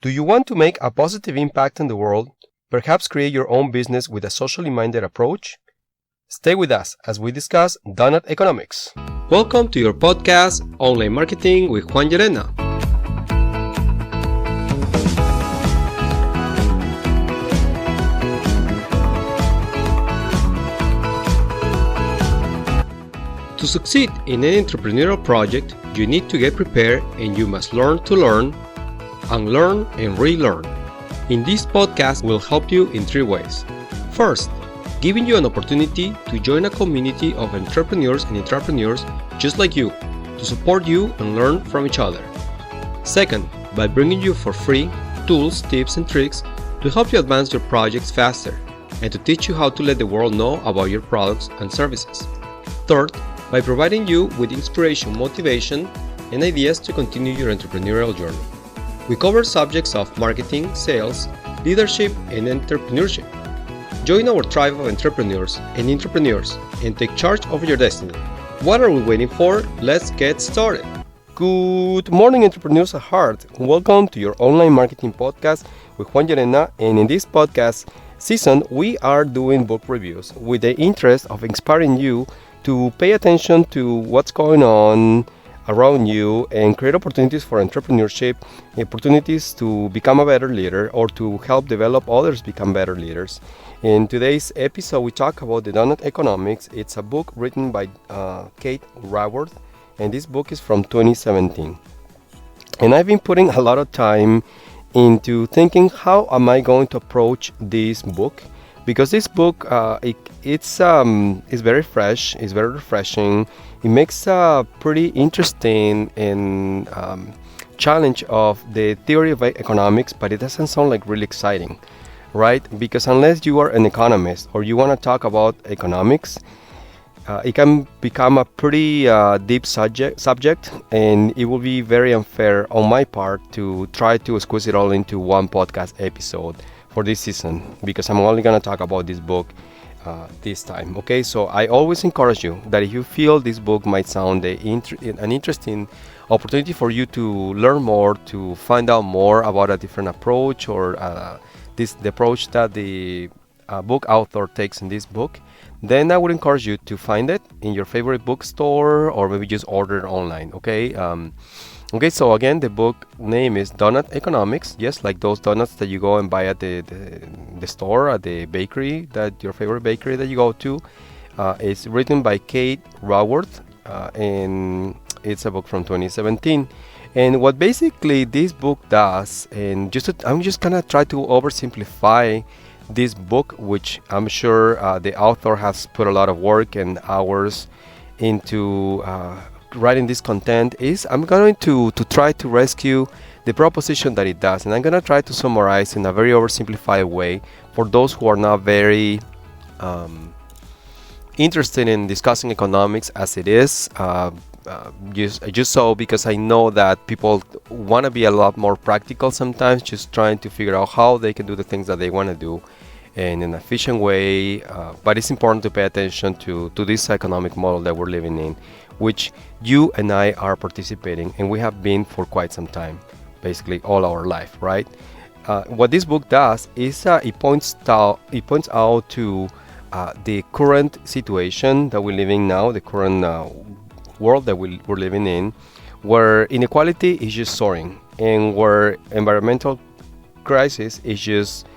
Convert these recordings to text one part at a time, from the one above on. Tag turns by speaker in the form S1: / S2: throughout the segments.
S1: Do you want to make a positive impact in the world? Perhaps create your own business with a socially minded approach? Stay with us as we discuss Doughnut Economics.
S2: Welcome to your podcast, Online Marketing with Juan Llerena. To succeed in any entrepreneurial project, you need to get prepared and you must learn to learn, unlearn and relearn. In this podcast, we'll help you in three ways. First, giving you an opportunity to join a community of entrepreneurs and intrapreneurs just like you, to support you and learn from each other. Second, by bringing you for free tools, tips and tricks to help you advance your projects faster and to teach you how to let the world know about your products and services. Third, by providing you with inspiration, motivation, and ideas to continue your entrepreneurial journey. We cover subjects of marketing, sales, leadership, and entrepreneurship. Join our tribe of entrepreneurs and intrapreneurs and take charge of your destiny. What are we waiting for? Let's get started.
S1: Good morning, entrepreneurs at heart. Welcome to your online marketing podcast with Juan Llerena. And in this podcast season, we are doing book reviews with the interest of inspiring you to pay attention to what's going on around you and create opportunities for entrepreneurship, opportunities to become a better leader or to help develop others become better leaders. In today's episode, we talk about the Doughnut Economics. It's a book written by Kate Raworth, and this book is from 2017. And I've been putting a lot of time into thinking, how am I going to approach this book? Because this book, it's very fresh, it's very refreshing. It makes a pretty interesting and challenge of the theory of economics, but it doesn't sound like really exciting, right? Because unless you are an economist or you want to talk about economics, it can become a pretty deep subject, and it will be very unfair on my part to try to squeeze it all into one podcast episode for this season, because I'm only going to talk about this book this time. Okay, so I always encourage you that if you feel this book might sound an interesting opportunity for you to learn more, to find out more about a different approach or the approach that the book author takes in this book, then I would encourage you to find it in your favorite bookstore or maybe just order it online. Okay, so again, the book name is Doughnut Economics. Yes, like those donuts that you go and buy at the store, at the bakery, that your favorite bakery that you go to. It's written by Kate Raworth, and it's a book from 2017. And what basically this book does, and I'm just gonna try to oversimplify this book, which I'm sure the author has put a lot of work and hours into writing this content, is I'm going to try to rescue the proposition that it does, and I'm going to try to summarize in a very oversimplified way for those who are not very interested in discussing economics as it is, just so because I know that people want to be a lot more practical sometimes, just trying to figure out how they can do the things that they want to do in an efficient way, but it's important to pay attention to this economic model that we're living in, which you and I are participating, and we have been for quite some time, basically all our life, right? What this book does is it points out to the current situation that we're living now, the current world that we're living in, where inequality is just soaring, and where environmental crisis is just,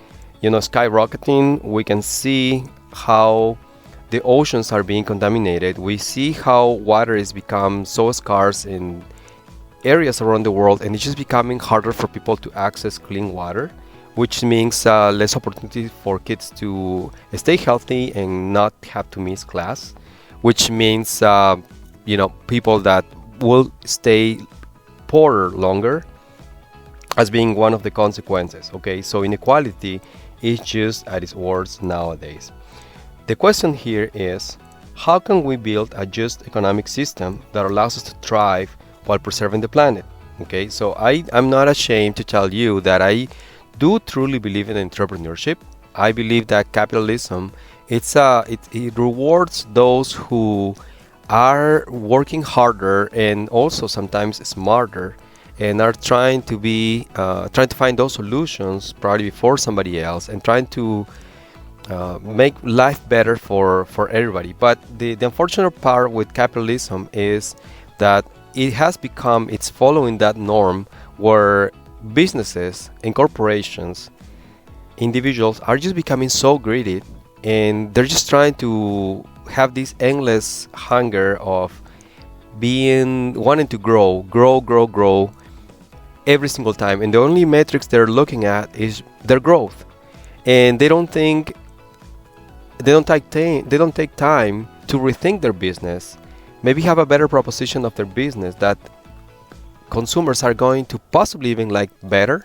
S1: skyrocketing. We can see how the oceans are being contaminated. We see how water has become so scarce in areas around the world, and it's just becoming harder for people to access clean water, which means less opportunity for kids to stay healthy and not have to miss class, which means people that will stay poorer longer as being one of the consequences. Okay, so inequality is just at its worst nowadays. The question here is, how can we build a just economic system that allows us to thrive while preserving the planet? Okay, so I'm not ashamed to tell you that I do truly believe in entrepreneurship. I believe that capitalism, it rewards those who are working harder and also sometimes smarter and are trying to find those solutions probably before somebody else, and trying to make life better for everybody. But the unfortunate part with capitalism is that it's following that norm where businesses and corporations, individuals are just becoming so greedy, and they're just trying to have this endless hunger of wanting to grow every single time, and the only metrics they're looking at is their growth, and they don't take time to rethink their business, maybe have a better proposition of their business that consumers are going to possibly even like better,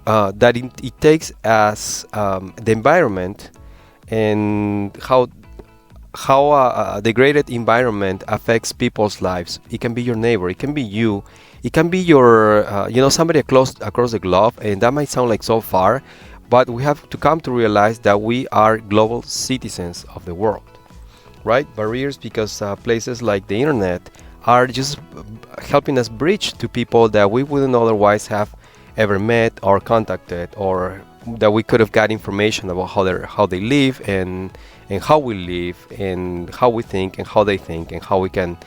S1: that it takes as the environment and how a degraded environment affects people's lives. It can be your neighbor, it can be you, it can be your somebody across the globe, and that might sound like so far, but we have to come to realize that we are global citizens of the world, right? Barriers, because places like the internet are just helping us bridge to people that we wouldn't otherwise have ever met or contacted, or that we could have got information about how they live and how we live and how we think and how they think and how we can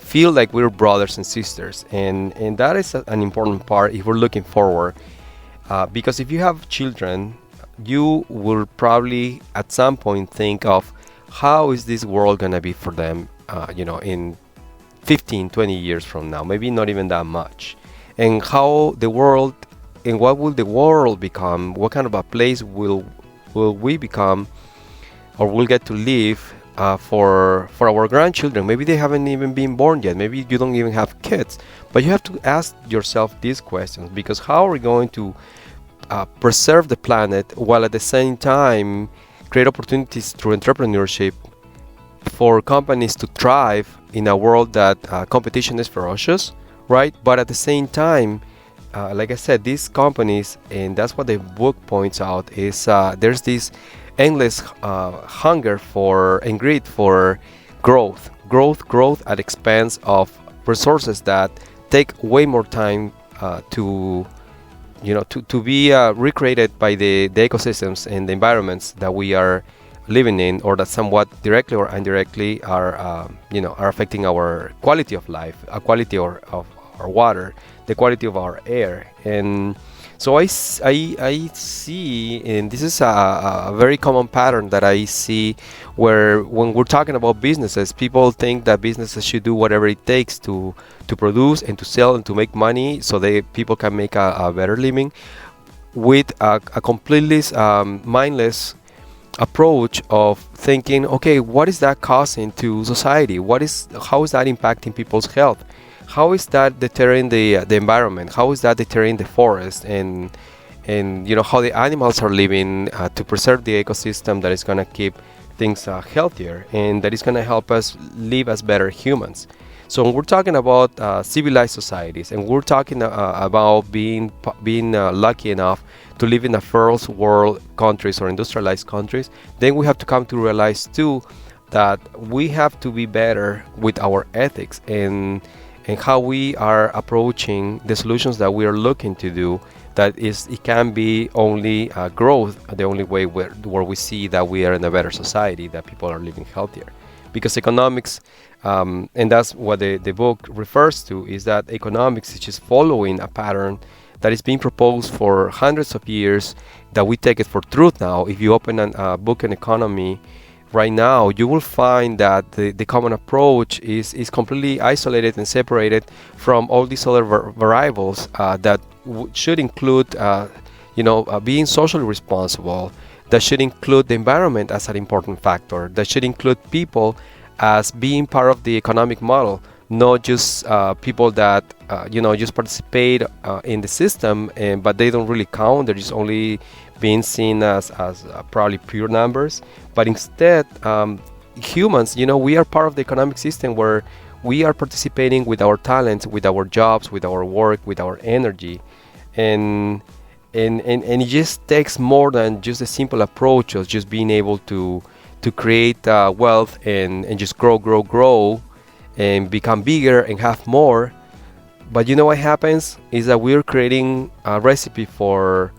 S1: feel like we're brothers and sisters, and that is an important part if we're looking forward, because if you have children, you will probably at some point think of how is this world gonna be for them in 15-20 years from now, maybe not even that much, and how the world, and what will the world become, what kind of a place will we become, or we'll get to live for our grandchildren. Maybe they haven't even been born yet, maybe you don't even have kids, but you have to ask yourself these questions, because how are we going to preserve the planet while at the same time create opportunities through entrepreneurship for companies to thrive in a world that competition is ferocious, right? But at the same time, like I said, these companies, and that's what the book points out, is there's this endless hunger for and greed for growth at expense of resources that take way more time to be recreated by the ecosystems and the environments that we are living in, or that somewhat directly or indirectly are affecting our quality of life, a quality of our water, the quality of our air. And so I see, and this is a very common pattern that I see, where when we're talking about businesses, people think that businesses should do whatever it takes to produce and to sell and to make money so people can make a better living, with a completely mindless approach of thinking, okay, what is that causing to society? How is that impacting people's health? How is that deterring the environment? How is that deterring the forest and how the animals are living to preserve the ecosystem that is going to keep things healthier, and that is going to help us live as better humans? So when we're talking about civilized societies, and we're talking about being lucky enough to live in a first world countries or industrialized countries, then we have to come to realize too that we have to be better with our ethics and how we are approaching the solutions that we are looking to do. That is, it can be only growth, the only way where we see that we are in a better society, that people are living healthier. Because economics, and that's what the book refers to, is that economics is just following a pattern that is being proposed for hundreds of years, that we take it for truth now. If you open a book on economy right now, you will find that the common approach is completely isolated and separated from all these other variables that should include being socially responsible, that should include the environment as an important factor, that should include people as being part of the economic model, not just people that just participate in the system, but they don't really count. They're just only being seen as probably pure numbers. But instead, humans, we are part of the economic system where we are participating with our talents, with our jobs, with our work, with our energy, and it just takes more than just a simple approach of just being able to create wealth and just grow and become bigger and have more. But you know what happens is that we're creating a recipe for,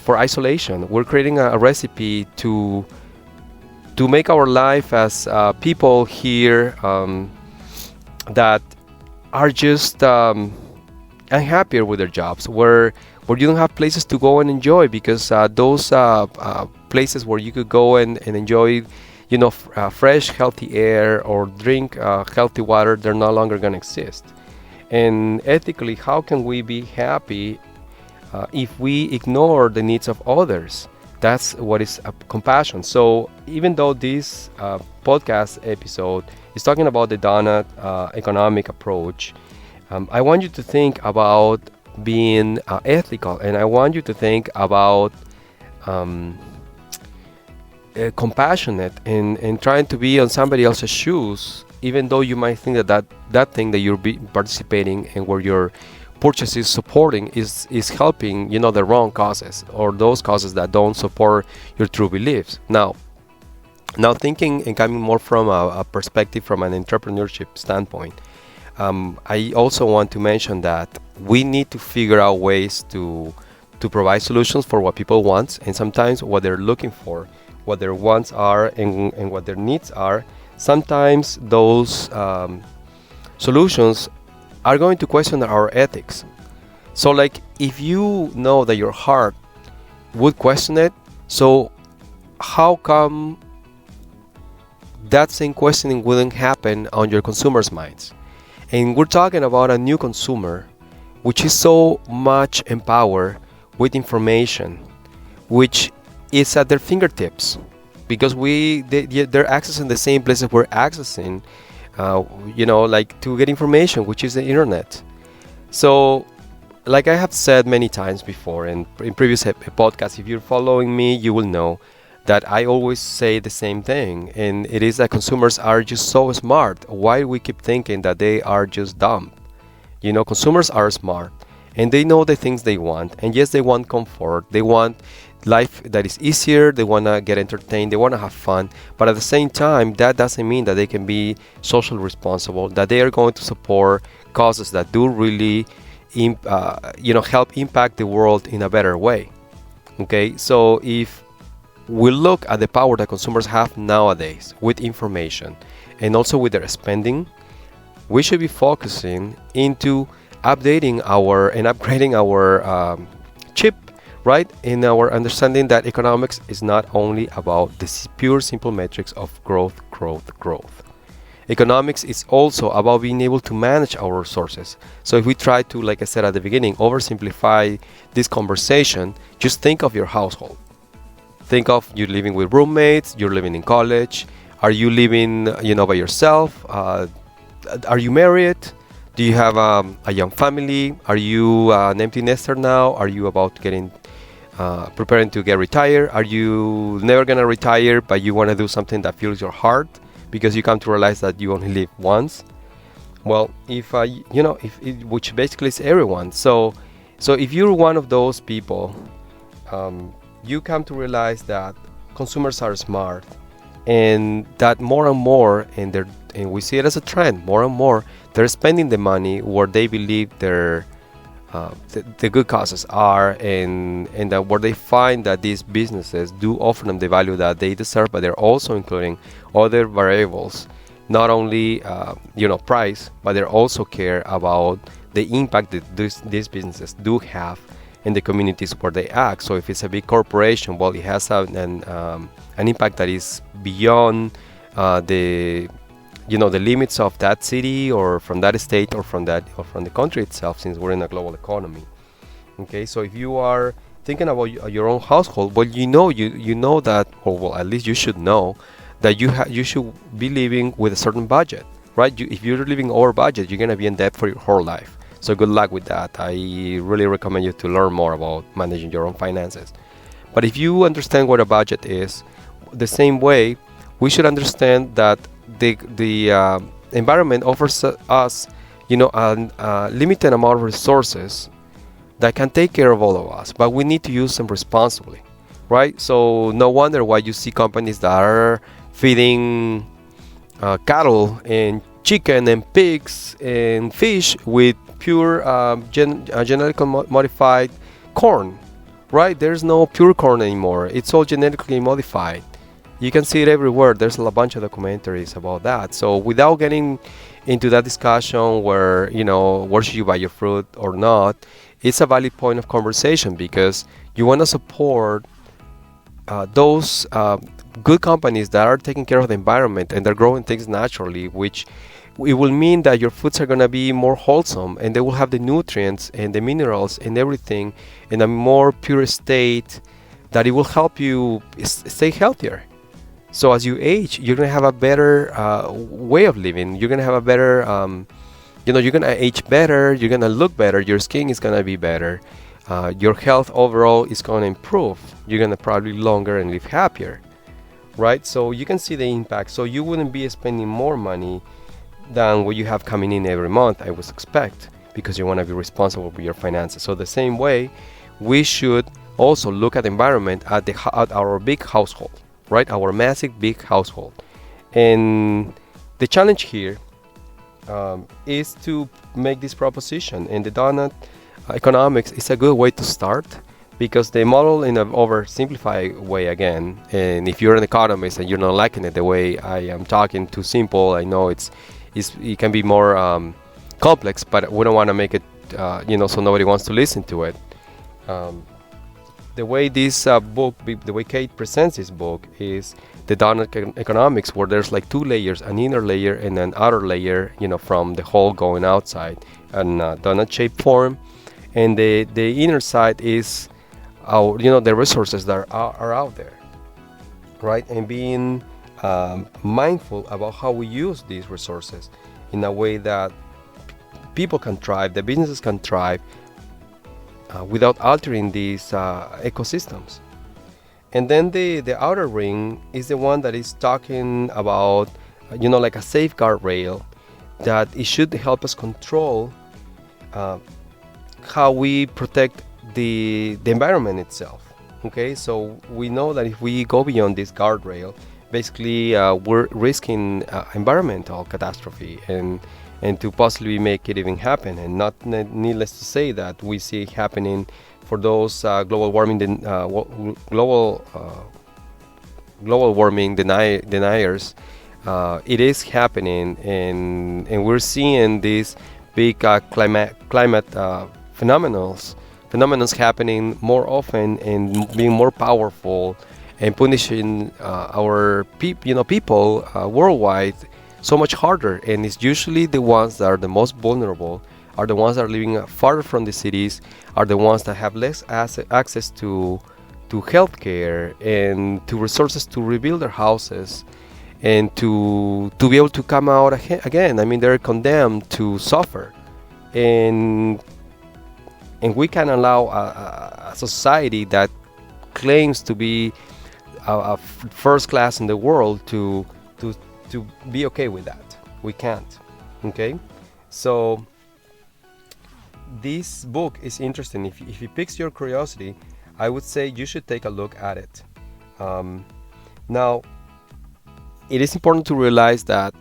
S1: for isolation. We're creating a recipe to make our life as people here that are just unhappier with their jobs, where you don't have places to go and enjoy, because those places where you could go and enjoy fresh healthy air or drink healthy water, they're no longer going to exist. And ethically, how can we be happy if we ignore the needs of others? That's what is compassion. So even though this podcast episode is talking about the Doughnut economic approach, I want you to think about being ethical, and I want you to think about compassionate and trying to be on somebody else's shoes, even though you might think that thing that you're participating in, where your purchase is supporting, is helping the wrong causes, or those causes that don't support your true beliefs. Now thinking and coming more from a perspective from an entrepreneurship standpoint, I also want to mention that we need to figure out ways to provide solutions for what people want, and sometimes what they're looking for, what their wants are, and what their needs are. Sometimes those solutions are going to question our ethics. So like, if you know that your heart would question it, so how come that same questioning wouldn't happen on your consumers' minds? And we're talking about a new consumer which is so much empowered with information, which is at their fingertips, because they're accessing the same places we're accessing, like to get information, which is the internet. So like I have said many times before in previous podcasts, if you're following me, you will know that I always say the same thing, and it is that consumers are just so smart. Why do we keep thinking that they are just dumb? Consumers are smart, and they know the things they want. And yes, they want comfort, they want life that is easier, they want to get entertained, they want to have fun, but at the same time, that doesn't mean that they can be socially responsible, that they are going to support causes that do really help impact the world in a better way. Okay, so if we look at the power that consumers have nowadays with information and also with their spending, we should be focusing into updating and upgrading our chip, right? In our understanding that economics is not only about the pure simple metrics of growth. Economics is also about being able to manage our resources. So if we try to, like I said at the beginning, oversimplify this conversation, just think of your household. Think of you living with roommates, you're living in college. Are you living, by yourself? Are you married? Do you have a young family? Are you an empty nester now? Are you about to preparing to get retired? Are you never gonna retire, but you want to do something that fills your heart because you come to realize that you only live once? Well, which basically is everyone. So if you're one of those people, you come to realize that consumers are smart, and that more and more, and we see it as a trend, more and more they're spending the money where they believe the good causes are, and that where they find that these businesses do offer them the value that they deserve, but they're also including other variables, not only price, but they also care about the impact that these businesses do have in the communities where they act. So if it's a big corporation, well, it has an impact that is beyond the limits of that city, or from that state, or from the country itself, since we're in a global economy. Okay, so if you are thinking about your own household, well, you know that, or well, at least you should know that you should be living with a certain budget, right? If you're living over budget, you're gonna be in debt for your whole life. So good luck with that. I really recommend you to learn more about managing your own finances. But if you understand what a budget is, the same way we should understand that the environment offers us, a limited amount of resources that can take care of all of us, but we need to use them responsibly, right? So no wonder why you see companies that are feeding cattle and chicken and pigs and fish with pure genetically modified corn, right? There's no pure corn anymore. It's all genetically modified. You can see it everywhere. There's a bunch of documentaries about that. So without getting into that discussion where, where should you buy your fruit or not, it's a valid point of conversation because you want to support those good companies that are taking care of the environment and they're growing things naturally, which it will mean that your foods are going to be more wholesome and they will have the nutrients and the minerals and everything in a more pure state that it will help you stay healthier. So as you age, you're going to have a better way of living. You're going to have a better, you're going to age better. You're going to look better. Your skin is going to be better. Your health overall is going to improve. You're going to probably longer and live happier, right? So you can see the impact. So you wouldn't be spending more money than what you have coming in every month, I would expect, because you want to be responsible for your finances. So the same way, we should also look at the environment at our big household, right? Our massive big household. And the challenge here is to make this proposition. And the Doughnut Economics is a good way to start because they model in an oversimplified way again. And if you're an economist and you're not liking it the way I am talking, too simple, I know it can be more complex, but we don't want to make it, so nobody wants to listen to it. The way this book, the way Kate presents this book is the Doughnut Economics, where there's like two layers, an inner layer and an outer layer, from the whole going outside, and donut-shaped form. And the inner side is, the resources that are out there, right? And being mindful about how we use these resources in a way that people can thrive, the businesses can thrive without altering these ecosystems. And then the outer ring is the one that is talking about, like a safeguard rail, that it should help us control how we protect the environment itself. Okay, so we know that if we go beyond this guardrail, basically we're risking environmental catastrophe and to possibly make it even happen. And not needless to say that we see it happening for those global warming deniers. It is happening, and we're seeing these big climate phenomenons happening more often and being more powerful and punishing our people worldwide so much harder. And it's usually the ones that are the most vulnerable, are the ones that are living farther from the cities, are the ones that have less access to healthcare and to resources to rebuild their houses and to be able to come out again. I mean, they're condemned to suffer. And we can allow a society that claims to be a first class in the world to be okay with that. We can't. Okay, so this book is interesting. If it piques your curiosity, I would say you should take a look at it. Now, it is important to realize that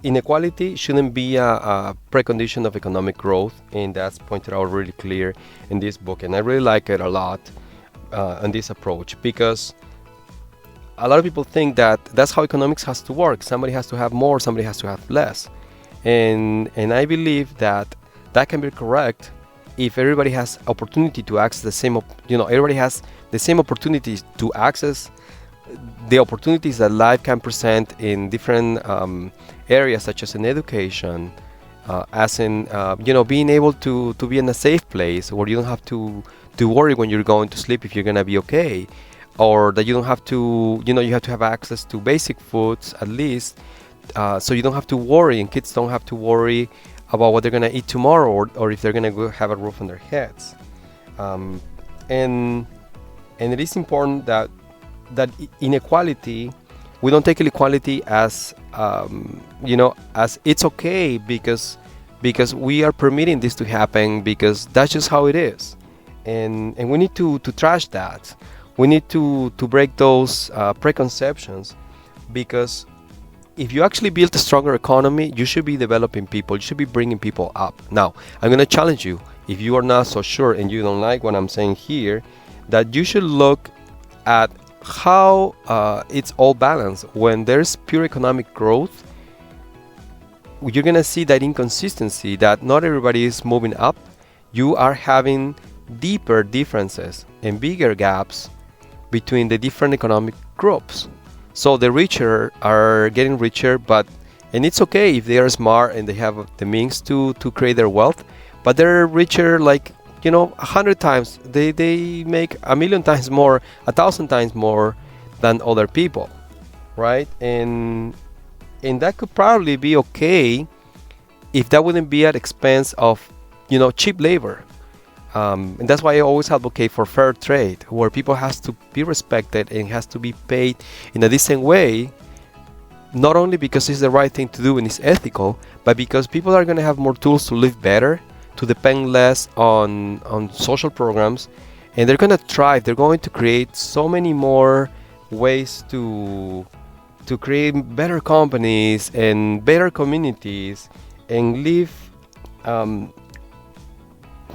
S1: inequality shouldn't be a precondition of economic growth, and that's pointed out really clear in this book. And I really like it a lot on this approach, because a lot of people think that that's how economics has to work. Somebody has to have more, somebody has to have less. And I believe that can be correct if everybody has opportunity to access the same, everybody has the same opportunities to access the opportunities that life can present in different areas, such as in education, as in being able to be in a safe place where you don't have to worry when you're going to sleep if you're gonna be okay, or that you don't have to, you have to have access to basic foods at least, so you don't have to worry, and kids don't have to worry about what they're gonna eat tomorrow, or if they're gonna go have a roof on their heads. And it is important that inequality, we don't take inequality as as it's okay because we are permitting this to happen, because that's just how it is, and we need to trash that. We need to break those preconceptions, because if you actually build a stronger economy, you should be developing people. You should be bringing people up. Now, I'm going to challenge you, if you are not so sure and you don't like what I'm saying here, that you should look at how it's all balanced. When there's pure economic growth, you're going to see that inconsistency, that not everybody is moving up. You are having deeper differences and bigger gaps between the different economic groups. So the richer are getting richer, and it's okay if they are smart and they have the means to create their wealth, but they're richer 100 times. They make 1,000,000 times more, 1,000 times more than other people, right? And that could probably be okay if that wouldn't be at expense of cheap labor. And that's why I always advocate for fair trade, where people has to be respected and has to be paid in a decent way, not only because it's the right thing to do and it's ethical, but because people are going to have more tools to live better, to depend less on social programs, and they're going to thrive. They're going to create so many more ways to create better companies and better communities and live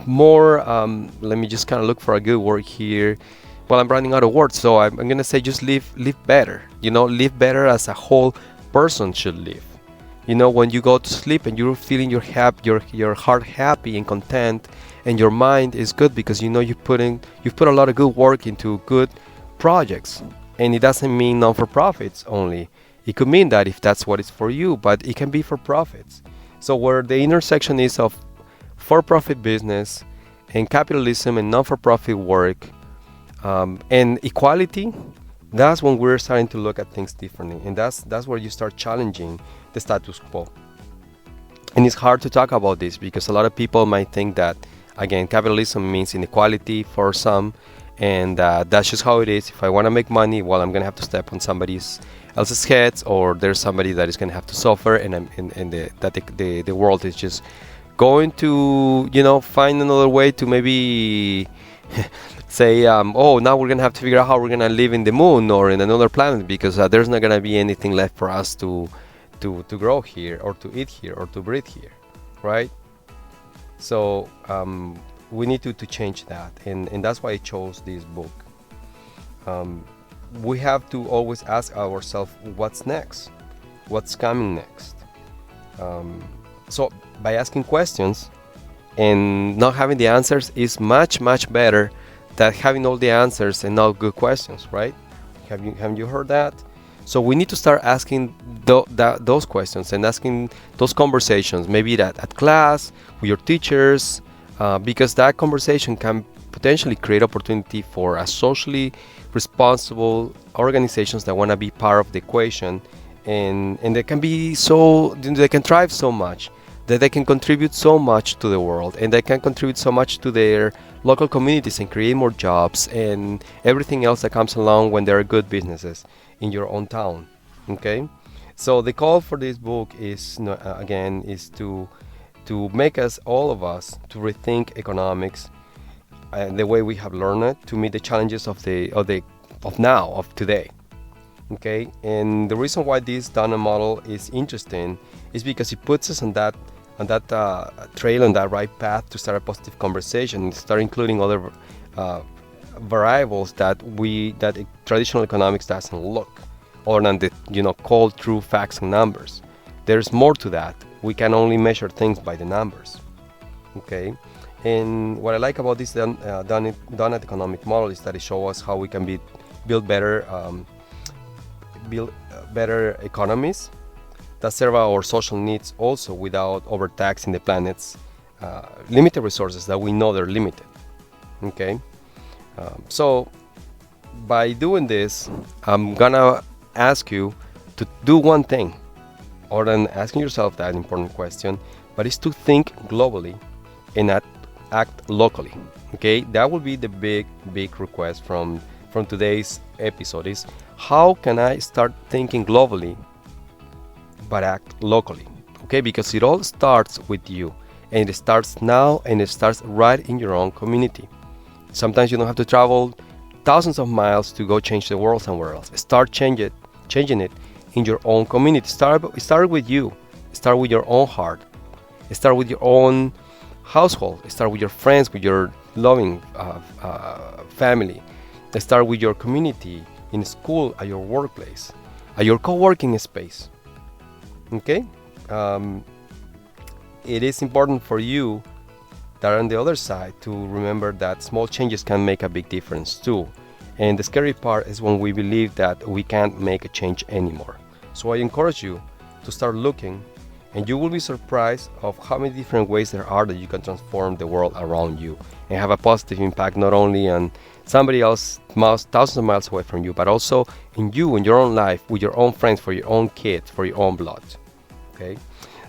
S1: more, let me just kind of look for a good word here. Well, I'm running out of words, so I'm going to say just live better. Live better as a whole person should live. When you go to sleep and you're feeling your heart happy and content, and your mind is good because you've put a lot of good work into good projects. And it doesn't mean non-for-profits only. It could mean that if that's what it's for you, but it can be for profits. So where the intersection is of for-profit business and capitalism and non-for-profit work and equality, that's when we're starting to look at things differently, and that's where you start challenging the status quo. And it's hard to talk about this because a lot of people might think that, again, capitalism means inequality for some, and that's just how it is. If I want to make money, well, I'm going to have to step on somebody else's heads, or there's somebody that is going to have to suffer, and the world is just going to find another way to maybe say now we're gonna have to figure out how we're gonna live in the moon or in another planet, because there's not gonna be anything left for us to grow here, or to eat here, or to breathe here, right? So we need to change that, and that's why I chose this book. We have to always ask ourselves, what's next, what's coming next. So by asking questions and not having the answers is much better than having all the answers and not good questions, right? Haven't you heard that? So we need to start asking those questions and asking those conversations, maybe at class with your teachers, because that conversation can potentially create opportunity for a socially responsible organizations that want to be part of the equation, and they can thrive so much that they can contribute so much to the world, and they can contribute so much to their local communities and create more jobs and everything else that comes along when there are good businesses in your own town. Okay, so the call for this book is is to make us, all of us, to rethink economics and the way we have learned it, to meet the challenges of today. Okay, and the reason why this Doughnut model is interesting is because it puts us on that trail, on that right path to start a positive conversation and start including other variables that traditional economics doesn't look, other than the cold true facts and numbers. There's more to that. We can only measure things by the numbers. Okay, and what I like about this Doughnut economic model is that it shows us how we can build better economies that serve our social needs also, without overtaxing the planet's limited resources that we know they're limited. Okay, so by doing this, I'm gonna ask you to do one thing, other than asking yourself that important question, but it's to think globally and act locally. Okay, that will be the big request from today's episode, is how can I start thinking globally but act locally? Okay, because it all starts with you, and it starts now, and it starts right in your own community. Sometimes you don't have to travel thousands of miles to go change the world somewhere else. Start changing it in your own community. Start with you. Start with your own heart. Start with your own household. Start with your friends, with your loving family. Start with your community, in school, at your workplace, at your co-working space. Okay? It is important for you that are on the other side to remember that small changes can make a big difference too. And the scary part is when we believe that we can't make a change anymore. So I encourage you to start looking, and you will be surprised of how many different ways there are that you can transform the world around you and have a positive impact not only on somebody else thousands of miles away from you, but also in you, in your own life, with your own friends, for your own kids, for your own blood. Okay?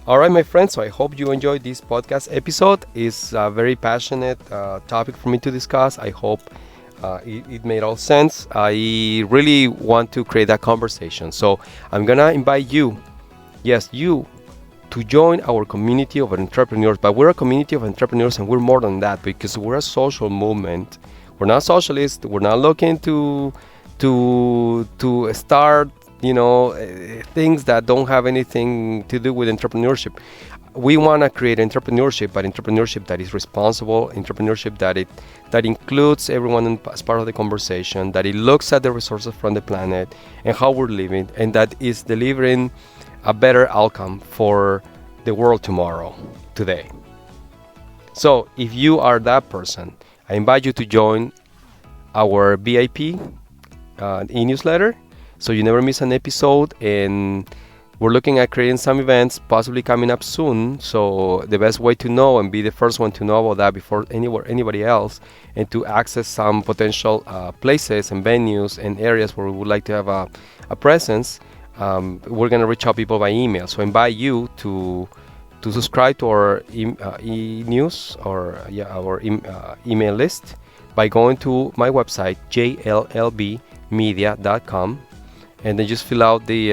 S1: All right, my friends, so I hope you enjoyed this podcast episode. It's a very passionate topic for me to discuss. I hope it made all sense. I really want to create that conversation. So I'm going to invite you, yes, you, to join our community of entrepreneurs. But we're a community of entrepreneurs, and we're more than that, because we're a social movement. We're not socialist. We're not looking to start, things that don't have anything to do with entrepreneurship. We want to create entrepreneurship, but entrepreneurship that is responsible, entrepreneurship that includes everyone as part of the conversation, that it looks at the resources from the planet and how we're living, and that is delivering a better outcome for the world tomorrow, today. So if you are that person, I invite you to join our VIP e-newsletter, so you never miss an episode. And we're looking at creating some events possibly coming up soon. So the best way to know and be the first one to know about that before anybody else, and to access some potential places and venues and areas where we would like to have a presence, we're going to reach out people by email. So I invite you to subscribe to our e-news or our email list by going to my website, JLLBmedia.com, and then just fill out the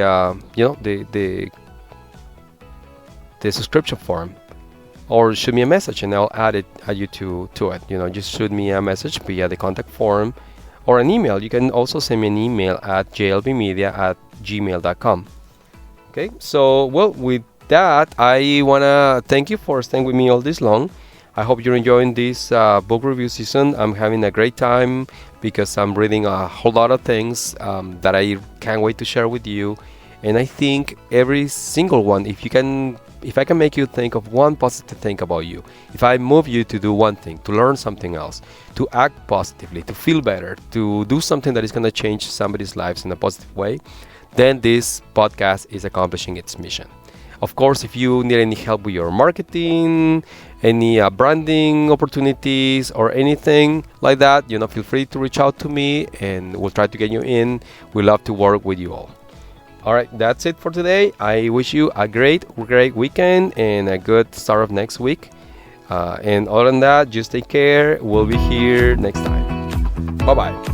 S1: subscription form, or shoot me a message and I'll add you to it. Just shoot me a message via the contact form or an email. You can also send me an email at jlbmedia@gmail.com. Okay, so with that, I want to thank you for staying with me all this long. I hope you're enjoying this book review season. I'm having a great time because I'm reading a whole lot of things that I can't wait to share with you. And I think every single one, if I can make you think of one positive thing about you, if I move you to do one thing, to learn something else, to act positively, to feel better, to do something that is going to change somebody's lives in a positive way, then this podcast is accomplishing its mission. Of course, if you need any help with your marketing, any branding opportunities, or anything like that, feel free to reach out to me and we'll try to get you in. We love to work with you all. All right, that's it for today. I wish you a great weekend and a good start of next week. And other than that, just take care. We'll be here next time. Bye-bye.